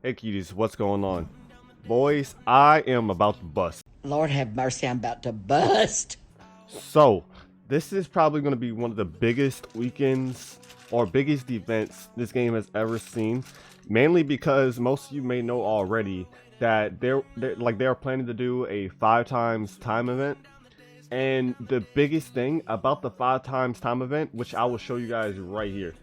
Hey cuties, what's going on? Boys, I am about to bust. Lord have mercy, I'm about to bust. So, this is probably going to be one of the biggest weekends or biggest events this game has ever seen. Mainly because most of you may know already that they're planning to do a 5 times time event. And the biggest thing about the 5 times time event, which I will show you guys right here.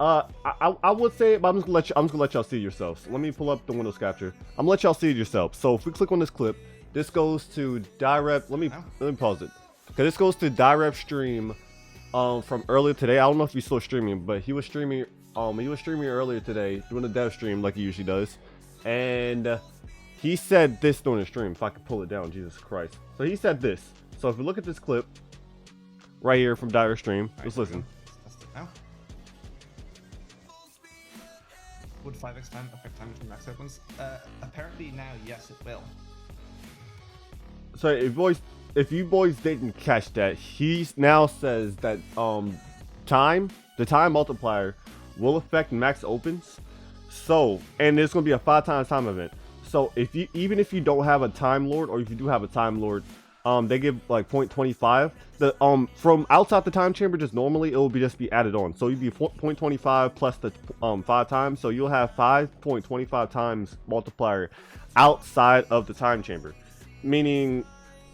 I would say it, but I'm just gonna let y'all see it yourselves. Let me pull up the Windows capture. I'm gonna let y'all see it yourselves. So if we click on this clip, this goes to direct. Let me pause it. Okay, this goes to direct stream, from earlier today. I don't know if he's still streaming, but he was streaming. He was streaming earlier today, doing a dev stream like he usually does, and he said this during the stream. If I could pull it down, Jesus Christ. So he said this. So if we look at this clip right here from direct stream, let's listen. Would 5x time affect time between max opens? Apparently now, yes, it will. So if you boys didn't catch that, he now says that the time multiplier will affect max opens. So, and it's gonna be a 5 times time event. So even if you don't have a time lord, or if you do have a time lord, they give like 0.25. The from outside the time chamber, just normally it will just be added on. So you'd be 0.25 plus the 5 times. So you'll have 5.25 times multiplier outside of the time chamber, meaning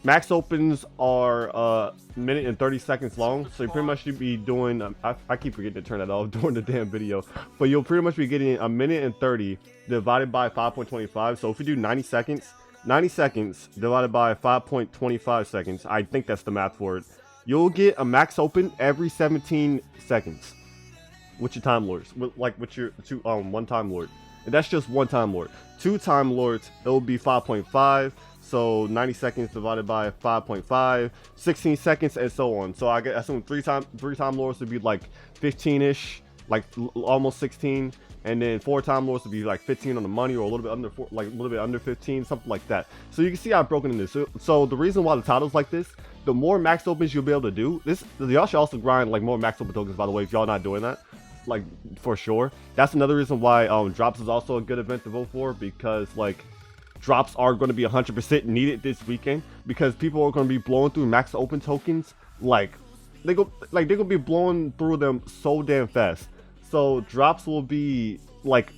max opens are a minute and 30 seconds long. So you pretty much should be doing. I keep forgetting to turn that off during the damn video, but you'll pretty much be getting a minute and 30 divided by 5.25. So if you do 90 seconds. 90 seconds divided by 5.25 seconds, I think that's the math for it. You'll get a max open every 17 seconds with your time lords, with your one time lord, and that's just one time lord. 2 time lords, it will be 5.5. So 90 seconds divided by 5.5, 16 seconds, and so on. So I assume three time lords would be like 15ish, like almost 16. And then 4 time lords would be like 15 on the money, or a little bit under like a little bit under 15, something like that. So you can see how I've broken in this. So the reason why the title's like this, the more max opens you'll be able to do. Y'all should also grind like more max open tokens, by the way, if y'all not doing that, like for sure. That's another reason why drops is also a good event to vote for, because like drops are going to be 100% needed this weekend, because people are going to be blowing through max open tokens they're gonna be blowing through them so damn fast. So drops will be like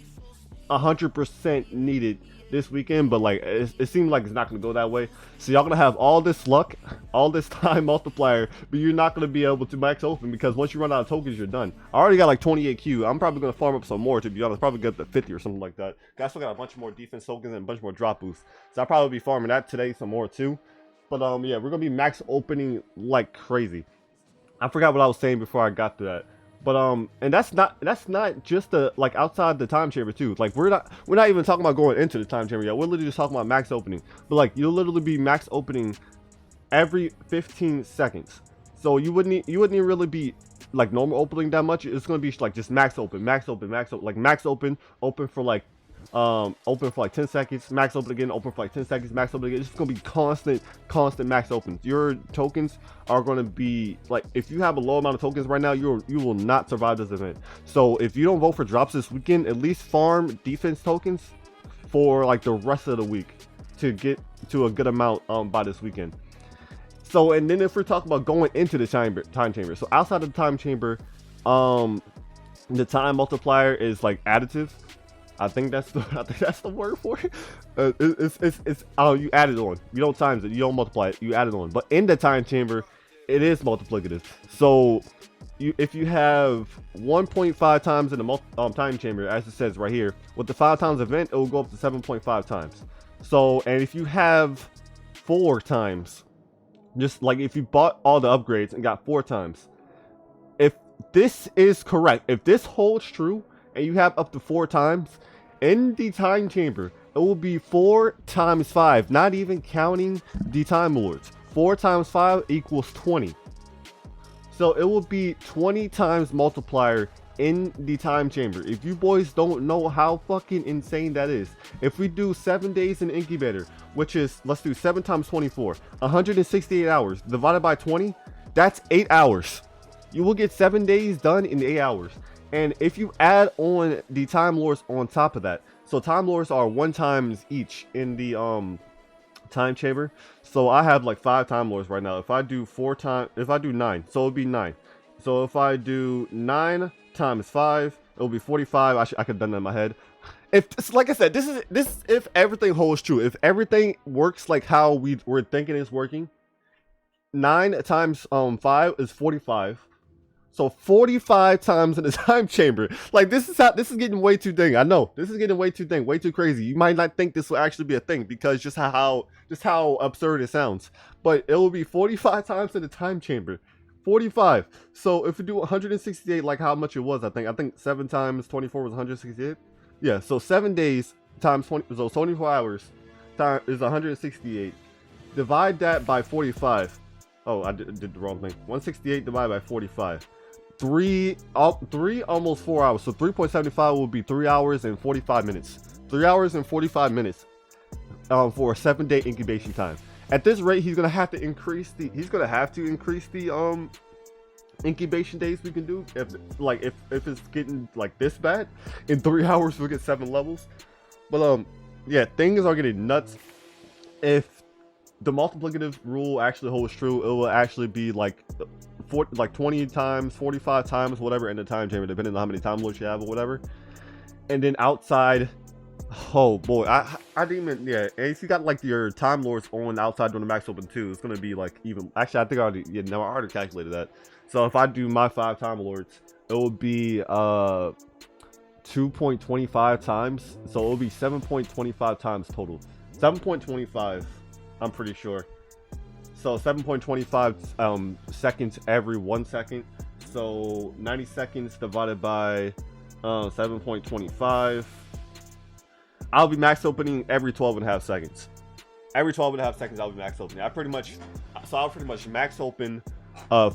100% needed this weekend, but like it seems like it's not gonna go that way. So y'all gonna have all this luck, all this time multiplier, but you're not gonna be able to max open, because once you run out of tokens, you're done. I already got like 28 Q. I'm probably gonna farm up some more, to be honest. Probably get to 50 or something like that. I still got a bunch more defense tokens and a bunch more drop boosts, so I'll probably be farming that today some more too. But yeah, we're gonna be max opening like crazy. I forgot what I was saying before I got to that. But and that's not just the like outside the time chamber too. Like we're not even talking about going into the time chamber yet. We're literally just talking about max opening. But like you'll literally be max opening every 15 seconds. So you wouldn't even really be like normal opening that much. It's gonna be like just max open, like max open for like open for like 10 seconds, max open again, open for like 10 seconds, max open again. It's just gonna be constant max opens. Your tokens are gonna be like, if you have a low amount of tokens right now, you will not survive this event. So if you don't vote for drops this weekend, at least farm defense tokens for like the rest of the week to get to a good amount by this weekend. So, and then if we're talking about going into the time chamber, so outside of the time chamber, the time multiplier is like additive. I think that's the word for it. You add it on. You don't times it. You don't multiply it. You add it on. But in the time chamber, it is multiplicative. So if you have 1.5 times in the time chamber, as it says right here, with the 5 times event, it will go up to 7.5 times. So, and if you have 4 times, just like if you bought all the upgrades and got 4 times, if this is correct, if this holds true, and you have up to 4 times in the time chamber, it will be 4 times 5, not even counting the time lords. 4 times 5 equals 20. So it will be 20 times multiplier in the time chamber. If you boys don't know how fucking insane that is, if we do 7 days in incubator, which is, let's do 7 times 24, 168 hours divided by 20, that's 8 hours. You will get 7 days done in 8 hours. And if you add on the Time Lords on top of that, so Time Lords are 1 times each in the time chamber. So I have like 5 Time Lords right now. If I do 9, so it'll be 9. So if I do 9 times 5, it'll be 45. I could have done that in my head. If, like I said, this if everything holds true, if everything works like how we're thinking it's working, 9 times 5 is 45. So 45 times in the time chamber. Like this is getting way too thing. I know this is getting way too crazy. You might not think this will actually be a thing because just how absurd it sounds. But it will be 45 times in the time chamber. 45. So if we do 168, like how much it was, I think 7 times 24 was 168. Yeah. So 7 days times 20, so 24 hours time is 168. Divide that by 45. Oh, I did the wrong thing. 168 divided by 45. 3 almost 4 hours. So 3.75 will be 3 hours and 45 minutes. 3 hours and 45 minutes for a 7-day incubation time. At this rate, he's gonna have to increase the incubation days we can do. If it's getting like this bad, in 3 hours we'll get 7 levels. But yeah, things are getting nuts. If the multiplicative rule actually holds true, it will actually be like 20 times, 45 times, whatever in the time chamber, depending on how many time lords you have or whatever. And then outside, oh boy, I didn't even, yeah. And if you got like your time lords on outside during the max open too, it's gonna be like even. Actually, I think I already calculated that. So if I do my 5 time lords, it will be 2.25 times. So it will be 7.25 times total. 7.25. I'm pretty sure. So 7.25 seconds every 1 second. So 90 seconds divided by 7.25. I'll be max opening every 12.5 seconds. Every 12.5 seconds I'll be max opening. I'll pretty much max open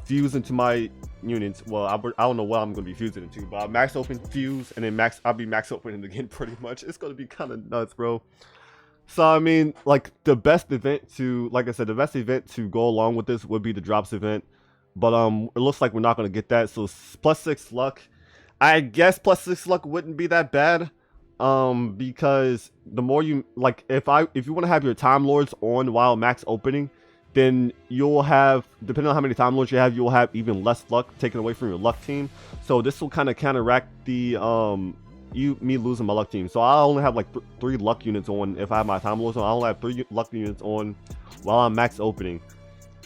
fuse into my units. Well, I don't know what I'm going to be fusing into, but I'll max open, fuse, and then I'll be max opening again pretty much. It's going to be kind of nuts, bro. So I mean, like the best event to go along with this would be the drops event, but it looks like we're not gonna get that. So +6 luck, I guess +6 luck wouldn't be that bad, because the more you like, if you want to have your time lords on while max opening, then you'll have, depending on how many time lords you have, you'll have even less luck taken away from your luck team. So this will kind of counteract the me losing my luck team. So I only have like 3 luck units on if I have my time lords on. I only have 3 luck units on while I'm max opening.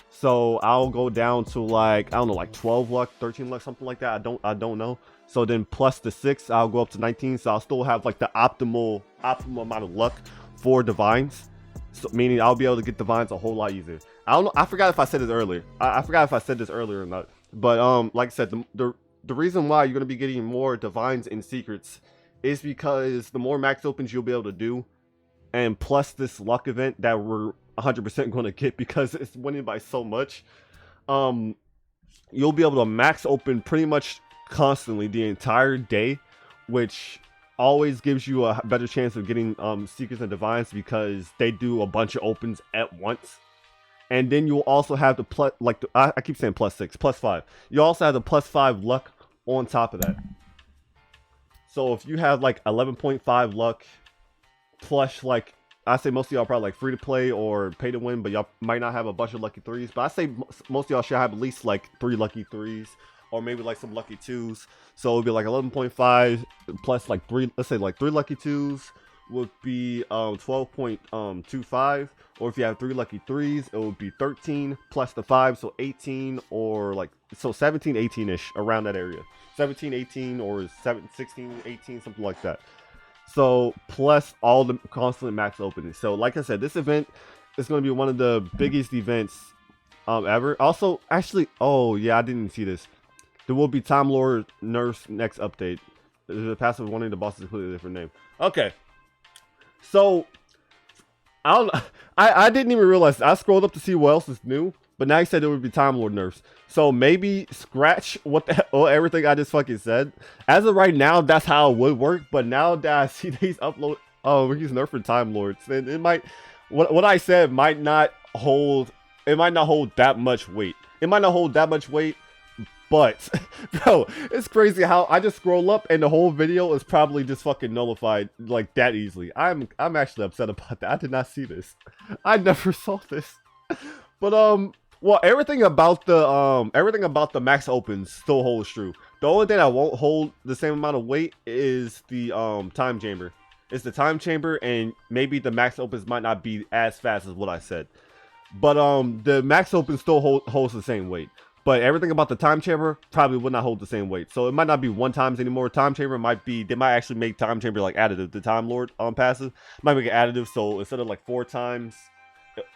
So I'll go down to like, I don't know, like 12 luck, 13 luck, something like that. I don't know. So then plus the 6, I'll go up to 19. So I'll still have like the optimal amount of luck for divines. So meaning I'll be able to get divines a whole lot easier. I don't know. I forgot if I said this earlier. I forgot if I said this earlier or not. But like I said, the reason why you're gonna be getting more divines and secrets is because the more max opens you'll be able to do, and plus this luck event that we're 100% going to get because it's winning by so much, you'll be able to max open pretty much constantly the entire day, which always gives you a better chance of getting secrets and divines because they do a bunch of opens at once. And then you'll also have the I keep saying +6, +5. You also have the +5 luck on top of that. So if you have like 11.5 luck plus, like, I say most of y'all probably like free to play or pay to win, but y'all might not have a bunch of lucky 3s. But I say most of y'all should have at least like 3 lucky 3s or maybe like some lucky 2s. So it'll be like 11.5 plus like 3, let's say like 3 lucky 2s would be 12.25. Or if you have 3 lucky 3s, it would be 13 plus the 5, so 18, or like, so 17, 18-ish, around that area. 17, 18, or 16, 18, something like that. So plus all the constant max openings. So like I said, this event is going to be one of the biggest events ever. Also, actually, oh yeah, I didn't see this. There will be Time Lord nerfs next update. The passive warning, the boss is a completely different name. Okay. So I didn't even realize. I scrolled up to see what else is new, but now he said there would be Time Lord nerfs. So maybe scratch everything I just fucking said. As of right now, that's how it would work. But now that I see these upload, oh, he's nerfing Time Lords, then it might, what I said might not hold. It might not hold that much weight. It might not hold that much weight, But, bro, it's crazy how I just scroll up and the whole video is probably just fucking nullified like that easily. I'm actually upset about that. I did not see this. I never saw this. But well, everything about the max opens still holds true. The only thing that won't hold the same amount of weight is the time chamber. It's the time chamber, and maybe the max opens might not be as fast as what I said. But the max open still holds the same weight. But everything about the time chamber probably would not hold the same weight. So it might not be 1 times anymore. Time chamber might be, they might actually make time chamber like additive. The time lord passive might make it additive. So instead of like 4 times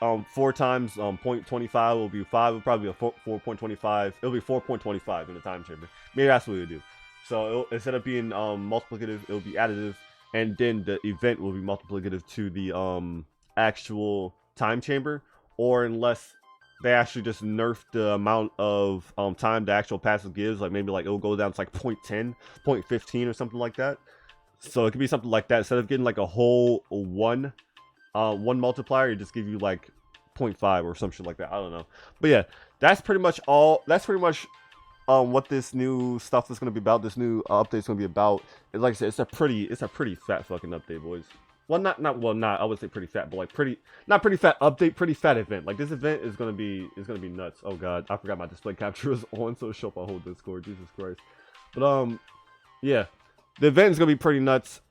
0.25 will be 5. It'll probably be a 4.25. It'll be 4.25 in the time chamber. Maybe that's what it'll do. So instead of being multiplicative, it'll be additive, and then the event will be multiplicative to the actual time chamber, or unless they actually just nerf the amount of time the actual passive gives, like maybe like it'll go down to like 0.10, 0.15 or something like that. So it could be something like that. Instead of getting like a whole one multiplier, it just give you like 0.5 or some shit like that. I don't know. But yeah, that's pretty much all. That's pretty much what this new stuff is gonna be about. This new update is gonna be about. And like I said, it's a pretty fat fucking update, boys. Well, not I would say pretty fat, but like not pretty fat update, pretty fat event. Like this event is gonna be nuts. Oh god, I forgot my display capture was on, so show up on whole Discord. Jesus Christ. But yeah, the event is gonna be pretty nuts.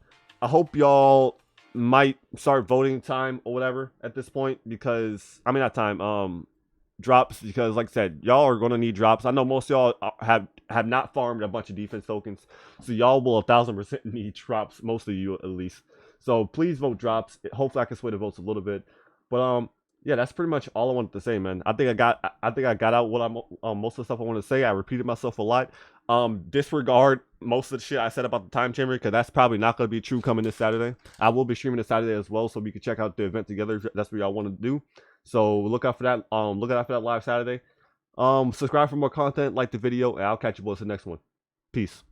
I hope y'all might start voting time or whatever at this point, because I mean not time, drops, because like I said, y'all are gonna need drops. I know most of y'all have not farmed a bunch of defense tokens, so y'all will 1000% need drops, most of you at least. So please vote drops. Hopefully I can sway the votes a little bit. But yeah, that's pretty much all I wanted to say, man. I think I got out what I'm most of the stuff I want to say. I repeated myself a lot. Disregard most of the shit I said about the time chamber, because that's probably not going to be true coming this Saturday. I will be streaming this Saturday as well, so we can check out the event together if that's what y'all want to do. So look out for that. Look out for that live Saturday. Subscribe for more content, like the video, and I'll catch you boys in the next one. Peace.